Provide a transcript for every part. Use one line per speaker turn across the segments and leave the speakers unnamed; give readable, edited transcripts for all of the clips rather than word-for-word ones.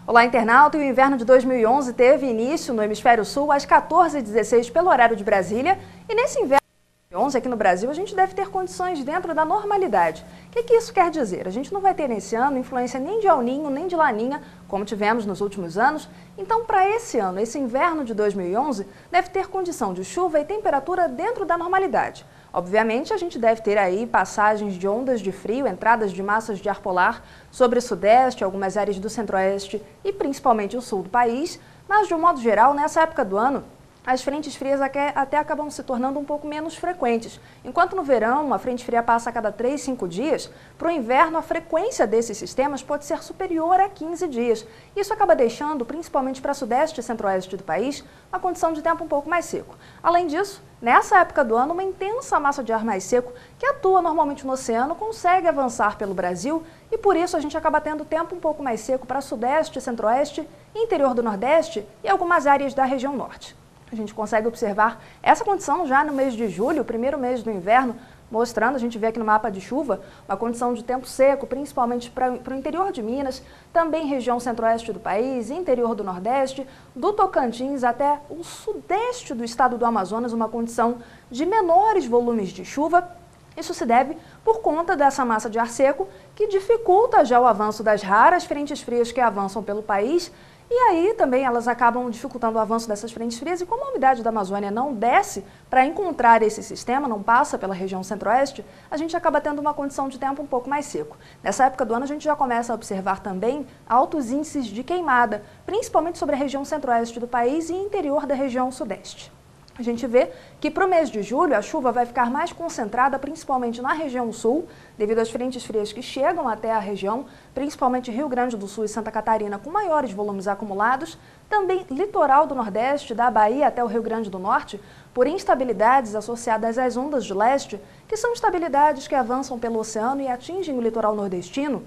Olá, internauta! E o inverno de 2011 teve início no Hemisfério Sul às 14h16 pelo horário de Brasília. E nesse inverno de 2011 aqui no Brasil, a gente deve ter condições dentro da normalidade. O que isso quer dizer? A gente não vai ter nesse ano influência nem de El Niño, nem de Laninha, como tivemos nos últimos anos. Então, para esse ano, esse inverno de 2011, deve ter condição de chuva e temperatura dentro da normalidade. Obviamente, a gente deve ter aí passagens de ondas de frio, entradas de massas de ar polar sobre o sudeste, algumas áreas do centro-oeste e principalmente o sul do país, mas de um modo geral, nessa época do ano, as frentes frias até acabam se tornando um pouco menos frequentes. Enquanto no verão, uma frente fria passa a cada 3, 5 dias, para o inverno a frequência desses sistemas pode ser superior a 15 dias. Isso acaba deixando, principalmente para sudeste e centro-oeste do país, uma condição de tempo um pouco mais seco. Além disso, nessa época do ano, uma intensa massa de ar mais seco, que atua normalmente no oceano, consegue avançar pelo Brasil e por isso a gente acaba tendo tempo um pouco mais seco para sudeste, centro-oeste, interior do nordeste e algumas áreas da região norte. A gente consegue observar essa condição já no mês de julho, o primeiro mês do inverno, mostrando, a gente vê aqui no mapa de chuva, uma condição de tempo seco, principalmente para o interior de Minas, também região centro-oeste do país, interior do Nordeste, do Tocantins até o sudeste do estado do Amazonas, uma condição de menores volumes de chuva. Isso se deve por conta dessa massa de ar seco que dificulta já o avanço das raras frentes frias que avançam pelo país. E aí também elas acabam dificultando o avanço dessas frentes frias e como a umidade da Amazônia não desce para encontrar esse sistema, não passa pela região centro-oeste, a gente acaba tendo uma condição de tempo um pouco mais seco. Nessa época do ano a gente já começa a observar também altos índices de queimada, principalmente sobre a região centro-oeste do país e interior da região sudeste. A gente vê que para o mês de julho a chuva vai ficar mais concentrada principalmente na região sul, devido às frentes frias que chegam até a região, principalmente Rio Grande do Sul e Santa Catarina, com maiores volumes acumulados, também litoral do Nordeste, da Bahia até o Rio Grande do Norte, por instabilidades associadas às ondas de leste, que são instabilidades que avançam pelo oceano e atingem o litoral nordestino,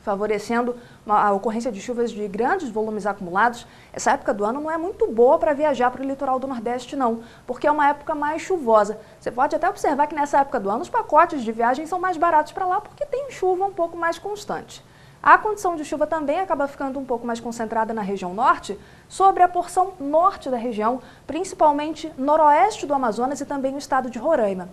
favorecendo a ocorrência de chuvas de grandes volumes acumulados. Essa época do ano não é muito boa para viajar para o litoral do Nordeste, não, porque é uma época mais chuvosa. Você pode até observar que nessa época do ano os pacotes de viagem são mais baratos para lá porque tem chuva um pouco mais constante. A condição de chuva também acaba ficando um pouco mais concentrada na região norte, sobre a porção norte da região, principalmente noroeste do Amazonas e também o estado de Roraima.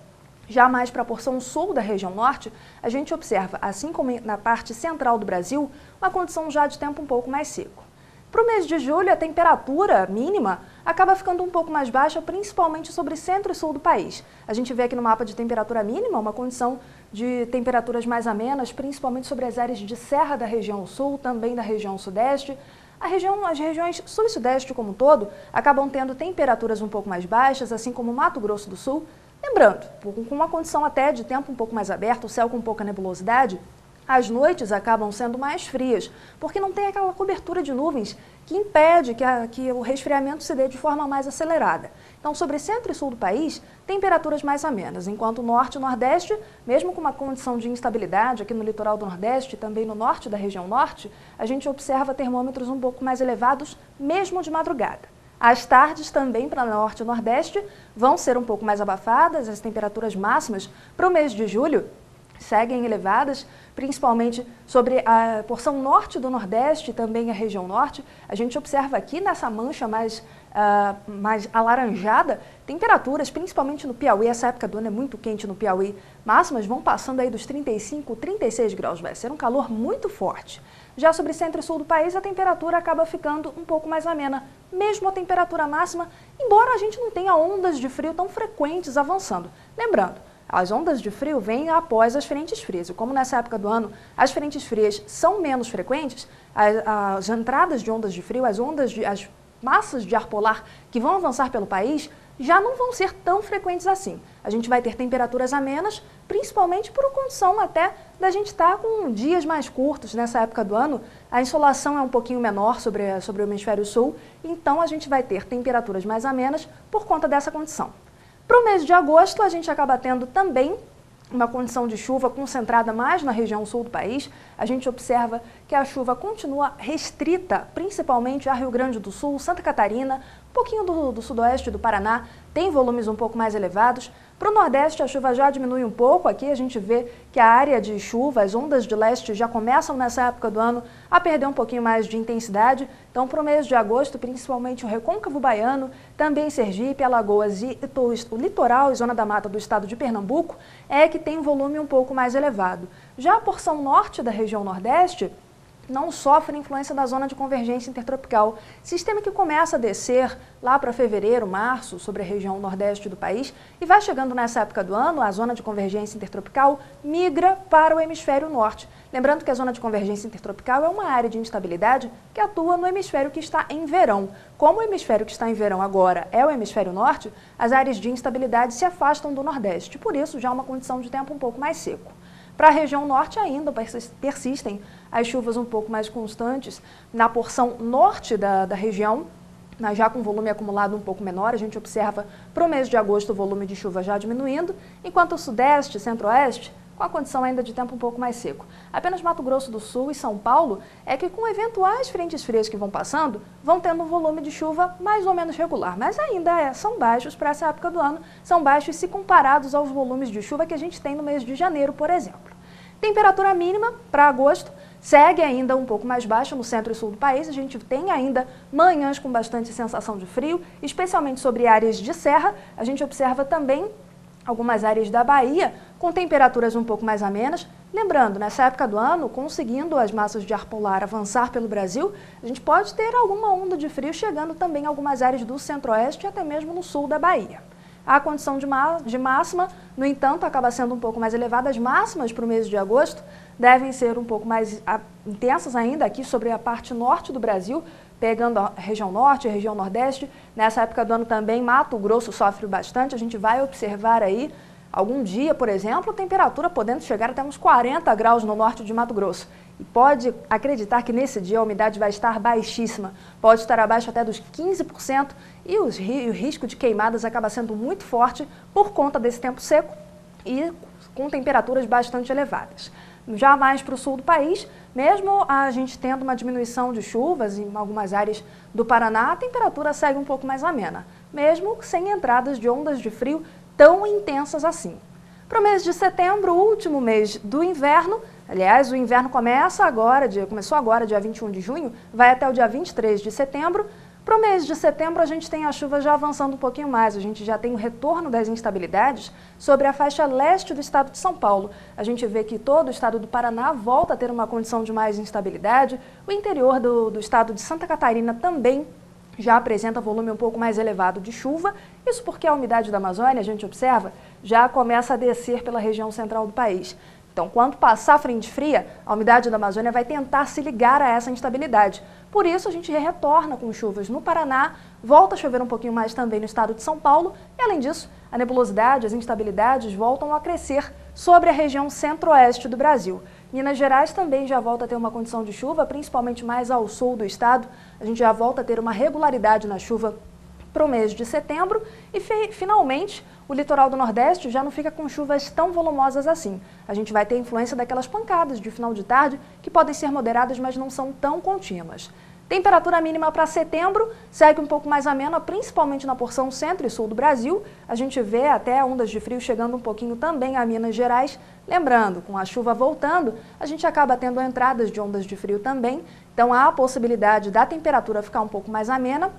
Já mais para a porção sul da região norte, a gente observa, assim como na parte central do Brasil, uma condição já de tempo um pouco mais seco. Para o mês de julho, a temperatura mínima acaba ficando um pouco mais baixa, principalmente sobre centro e sul do país. A gente vê aqui no mapa de temperatura mínima uma condição de temperaturas mais amenas, principalmente sobre as áreas de serra da região sul, também da região sudeste. As regiões sul e sudeste como um todo acabam tendo temperaturas um pouco mais baixas, assim como Mato Grosso do Sul. Lembrando, com uma condição até de tempo um pouco mais aberto, o céu com pouca nebulosidade, as noites acabam sendo mais frias, porque não tem aquela cobertura de nuvens que impede que o resfriamento se dê de forma mais acelerada. Então, sobre centro e sul do país, temperaturas mais amenas, enquanto o norte e o nordeste, mesmo com uma condição de instabilidade aqui no litoral do Nordeste e também no norte da região norte, a gente observa termômetros um pouco mais elevados, mesmo de madrugada. As tardes também para norte e nordeste vão ser um pouco mais abafadas, as temperaturas máximas para o mês de julho seguem elevadas, principalmente sobre a porção norte do Nordeste e também a região norte. A gente observa aqui nessa mancha mais alaranjada, temperaturas, principalmente no Piauí, essa época do ano é muito quente no Piauí, máximas vão passando aí dos 35, 36 graus, vai ser um calor muito forte. Já sobre centro e sul do país, a temperatura acaba ficando um pouco mais amena, mesmo a temperatura máxima, embora a gente não tenha ondas de frio tão frequentes avançando. Lembrando, as ondas de frio vêm após as frentes frias, e como nessa época do ano as frentes frias são menos frequentes, as entradas de ondas de frio, as massas de ar polar que vão avançar pelo país já não vão ser tão frequentes assim. A gente vai ter temperaturas amenas, principalmente por condição até da gente estar com dias mais curtos nessa época do ano. A insolação é um pouquinho menor sobre o hemisfério sul, então a gente vai ter temperaturas mais amenas por conta dessa condição. Para o mês de agosto, a gente acaba tendo também uma condição de chuva concentrada mais na região sul do país. A gente observa que a chuva continua restrita, principalmente a Rio Grande do Sul, Santa Catarina, um pouquinho do sudoeste do Paraná, tem volumes um pouco mais elevados, Para o Nordeste, a chuva já diminui um pouco. Aqui a gente vê que a área de chuva, as ondas de leste já começam nessa época do ano a perder um pouquinho mais de intensidade. Então, para o mês de agosto, principalmente o Recôncavo Baiano, também Sergipe, Alagoas e o litoral e zona da mata do estado de Pernambuco, é que tem um volume um pouco mais elevado. Já a porção norte da região Nordeste não sofre influência da zona de convergência intertropical, sistema que começa a descer lá para fevereiro, março, sobre a região nordeste do país, e vai chegando nessa época do ano, a zona de convergência intertropical migra para o hemisfério norte. Lembrando que a zona de convergência intertropical é uma área de instabilidade que atua no hemisfério que está em verão. Como o hemisfério que está em verão agora é o hemisfério norte, as áreas de instabilidade se afastam do nordeste, por isso já é uma condição de tempo um pouco mais seco. Para a região norte ainda persistem as chuvas um pouco mais constantes na porção norte da região, mas já com volume acumulado um pouco menor. A gente observa para o mês de agosto o volume de chuva já diminuindo, enquanto o sudeste e centro-oeste com a condição ainda de tempo um pouco mais seco. Apenas Mato Grosso do Sul e São Paulo é que com eventuais frentes frias que vão passando, vão tendo um volume de chuva mais ou menos regular, mas ainda são baixos para essa época do ano, são baixos se comparados aos volumes de chuva que a gente tem no mês de janeiro, por exemplo. Temperatura mínima para agosto segue ainda um pouco mais baixa no centro e sul do país. A gente tem ainda manhãs com bastante sensação de frio, especialmente sobre áreas de serra. A gente observa também algumas áreas da Bahia com temperaturas um pouco mais amenas. Lembrando, nessa época do ano, conseguindo as massas de ar polar avançar pelo Brasil, a gente pode ter alguma onda de frio chegando também em algumas áreas do centro-oeste e até mesmo no sul da Bahia. A condição de máxima, no entanto, acaba sendo um pouco mais elevada. As máximas para o mês de agosto devem ser um pouco mais intensas ainda aqui sobre a parte norte do Brasil, pegando a região norte e a região nordeste. Nessa época do ano também, Mato Grosso sofre bastante. A gente vai observar aí, algum dia, por exemplo, a temperatura podendo chegar até uns 40 graus no norte de Mato Grosso. E pode acreditar que nesse dia a umidade vai estar baixíssima, pode estar abaixo até dos 15% e o risco de queimadas acaba sendo muito forte por conta desse tempo seco e com temperaturas bastante elevadas. Já mais para o sul do país, mesmo a gente tendo uma diminuição de chuvas em algumas áreas do Paraná, a temperatura segue um pouco mais amena, mesmo sem entradas de ondas de frio tão intensas assim. Para o mês de setembro, o último mês do inverno, aliás, o inverno começou agora, dia 21 de junho, vai até o dia 23 de setembro. Para o mês de setembro, a gente tem a chuva já avançando um pouquinho mais, a gente já tem o retorno das instabilidades sobre a faixa leste do estado de São Paulo. A gente vê que todo o estado do Paraná volta a ter uma condição de mais instabilidade, o interior do estado de Santa Catarina também já apresenta volume um pouco mais elevado de chuva, isso porque a umidade da Amazônia, a gente observa, já começa a descer pela região central do país. Então, quando passar a frente fria, a umidade da Amazônia vai tentar se ligar a essa instabilidade. Por isso, a gente retorna com chuvas no Paraná, volta a chover um pouquinho mais também no estado de São Paulo, e além disso, a nebulosidade, as instabilidades voltam a crescer sobre a região centro-oeste do Brasil. Minas Gerais também já volta a ter uma condição de chuva, principalmente mais ao sul do estado. A gente já volta a ter uma regularidade na chuva para o mês de setembro e, finalmente, o litoral do Nordeste já não fica com chuvas tão volumosas assim. A gente vai ter influência daquelas pancadas de final de tarde que podem ser moderadas, mas não são tão contínuas. Temperatura mínima para setembro segue um pouco mais amena, principalmente na porção centro e sul do Brasil. A gente vê até ondas de frio chegando um pouquinho também a Minas Gerais. Lembrando, com a chuva voltando, a gente acaba tendo entradas de ondas de frio também. Então há a possibilidade da temperatura ficar um pouco mais amena.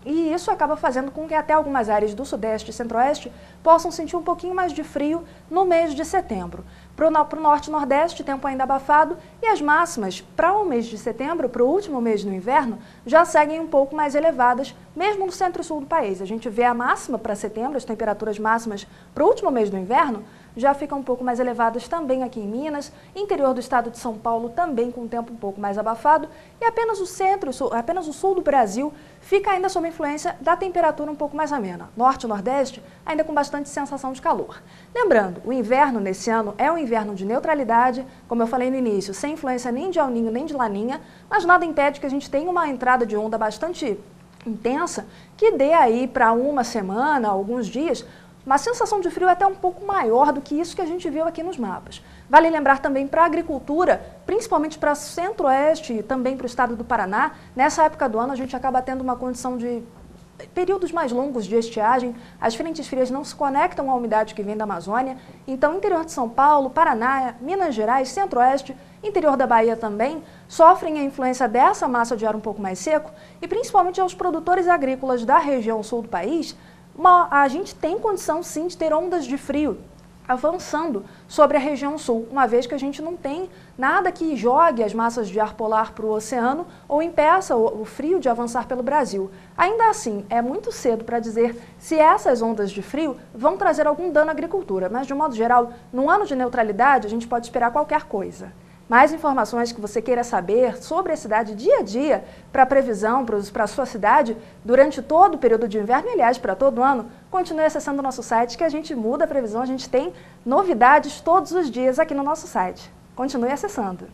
E isso acaba fazendo com que até algumas áreas do sudeste e centro-oeste possam sentir um pouquinho mais de frio no mês de setembro. Para o norte e nordeste, tempo ainda abafado, e as máximas para o mês de setembro, para o último mês do inverno, já seguem um pouco mais elevadas, mesmo no centro e sul do país. A gente vê a máxima para setembro, as temperaturas máximas para o último mês do inverno, já ficam um pouco mais elevadas também aqui em Minas, interior do estado de São Paulo também com o tempo um pouco mais abafado, e apenas o centro, apenas o sul do Brasil fica ainda sob influência da temperatura um pouco mais amena. Norte e nordeste ainda com bastante sensação de calor. Lembrando, o inverno nesse ano é um inverno de neutralidade, como eu falei no início, sem influência nem de El Niño nem de Laninha, mas nada impede que a gente tenha uma entrada de onda bastante intensa que dê aí para uma semana, alguns dias, uma sensação de frio até um pouco maior do que isso que a gente viu aqui nos mapas. Vale lembrar também para a agricultura, principalmente para o centro-oeste e também para o estado do Paraná, nessa época do ano a gente acaba tendo uma condição de períodos mais longos de estiagem, as frentes frias não se conectam à umidade que vem da Amazônia, então interior de São Paulo, Paraná, Minas Gerais, Centro-Oeste, interior da Bahia também, sofrem a influência dessa massa de ar um pouco mais seco e principalmente aos produtores agrícolas da região sul do país, a gente tem condição sim de ter ondas de frio avançando sobre a região sul, uma vez que a gente não tem nada que jogue as massas de ar polar para o oceano ou impeça o frio de avançar pelo Brasil. Ainda assim, é muito cedo para dizer se essas ondas de frio vão trazer algum dano à agricultura, mas de um modo geral, no ano de neutralidade, a gente pode esperar qualquer coisa. Mais informações que você queira saber sobre a cidade dia a dia, para a previsão, para a sua cidade, durante todo o período de inverno, e aliás, para todo ano, continue acessando o nosso site que a gente muda a previsão, a gente tem novidades todos os dias aqui no nosso site. Continue acessando.